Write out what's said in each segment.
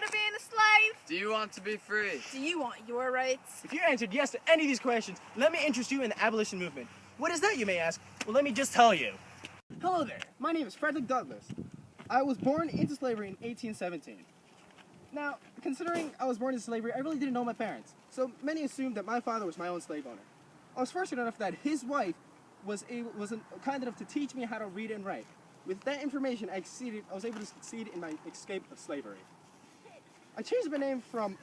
tired of being a slave? Do you want to be free? Do you want your rights? If you answered yes to any of these questions, let me interest you in the abolition movement. What is that, you may ask? Well, let me just tell you. Hello there. My name is Frederick Douglass. I was born into slavery in 1817. Now, considering I was born into slavery, I really didn't know my parents. So many assumed that my father was my own slave owner. I was fortunate enough that his wife was kind enough to teach me how to read and write. With that information, I was able to succeed in my escape of slavery. I changed my name from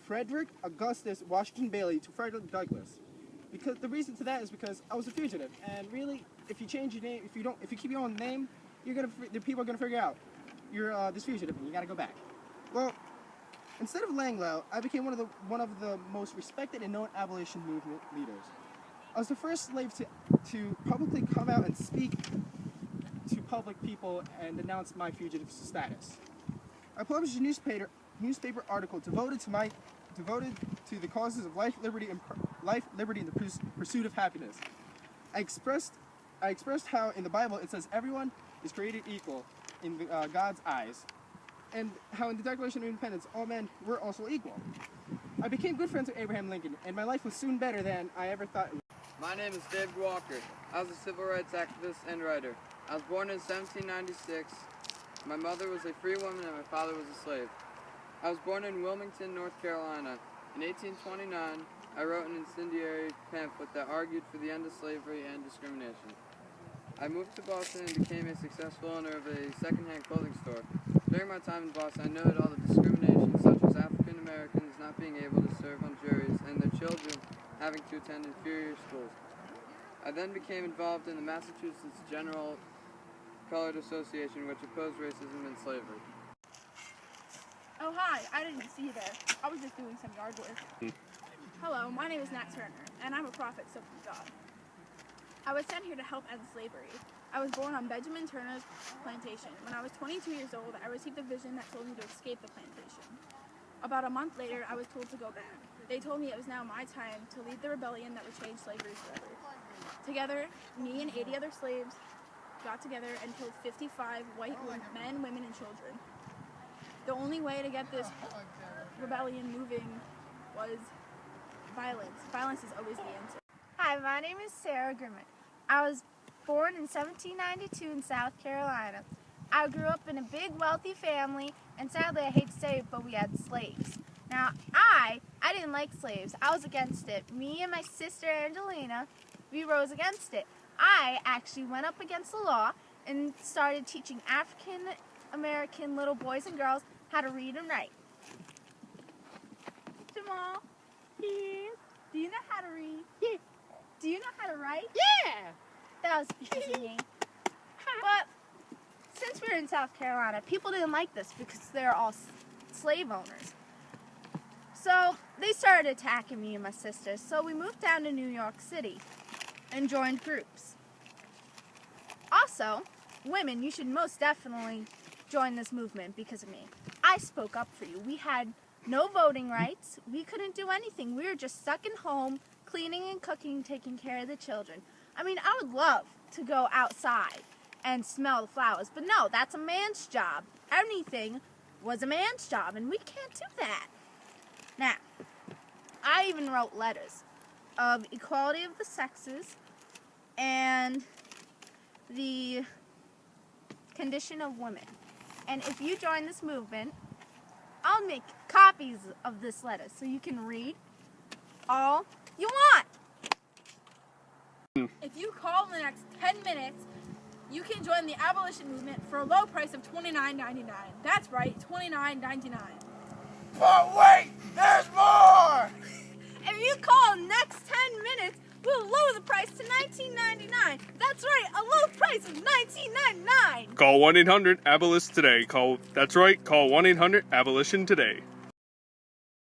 Frederick Augustus Washington Bailey to Frederick Douglass. Because the reason to that is because I was a fugitive, and really, if you change your name, if you keep your own name, the people are gonna figure out you're this fugitive, and you gotta go back. Well, instead of laying low, I became one of the most respected and known abolition movement leaders. I was the first slave to publicly come out and speak to public people and announce my fugitive status. I published a newspaper article devoted to the causes of life, liberty, and the pursuit of happiness. I expressed how in the Bible it says everyone is created equal in God's eyes, and how in the Declaration of Independence all men were also equal. I became good friends with Abraham Lincoln, and my life was soon better than I ever thought it would. My name is David Walker. I was a civil rights activist and writer. I was born in 1796. My mother was a free woman and my father was a slave. I was born in Wilmington, North Carolina. In 1829, I wrote an incendiary pamphlet that argued for the end of slavery and discrimination. I moved to Boston and became a successful owner of a second-hand clothing store. During my time in Boston, I noted all the discrimination, such as African Americans not being able to serve on juries and their children having to attend inferior schools. I then became involved in the Massachusetts General Colored Association, which opposed racism and slavery. Oh, hi. I didn't see you there. I was just doing some yard work. Hello, my name is Nat Turner, and I'm a prophet sent from God. I was sent here to help end slavery. I was born on Benjamin Turner's plantation. When I was 22 years old, I received a vision that told me to escape the plantation. About a month later, I was told to go back. They told me it was now my time to lead the rebellion that would change slavery forever. Together, me and 80 other slaves got together and killed 55 white men, women, and children. The only way to get this rebellion moving was violence. Violence is always the answer. Hi, my name is Sarah Grimmett. I was born in 1792 in South Carolina. I grew up in a big, wealthy family, and sadly, I hate to say it, but we had slaves. Now, I didn't like slaves. I was against it. Me and my sister Angelina, we rose against it. I actually went up against the law and started teaching African American little boys and girls how to read and write. Jamal, yeah. Do you know how to read? Yeah. Do you know how to write? Yeah! That was easy. But since we were in South Carolina, people didn't like this because they're all slave owners. So they started attacking me and my sisters. So we moved down to New York City and joined groups. Also, women, you should most definitely join this movement because of me. I spoke up for you. We had no voting rights. We couldn't do anything. We were just stuck in home, cleaning and cooking, taking care of the children. I mean, I would love to go outside and smell the flowers, but no, that's a man's job. Anything was a man's job, and we can't do that. Now, I even wrote letters of equality of the sexes and the condition of women. And if you join this movement, I'll make copies of this letter so you can read all you want. If you call in the next 10 minutes, you can join the abolition movement for a low price of $29.99. That's right, $29.99. But wait, there's more! If you call next 10 minutes, we'll lower the price to $19.99. That's right, a low price of $19.99. Call 1-800-ABOLISH today. That's right, call 1-800-ABOLITION today.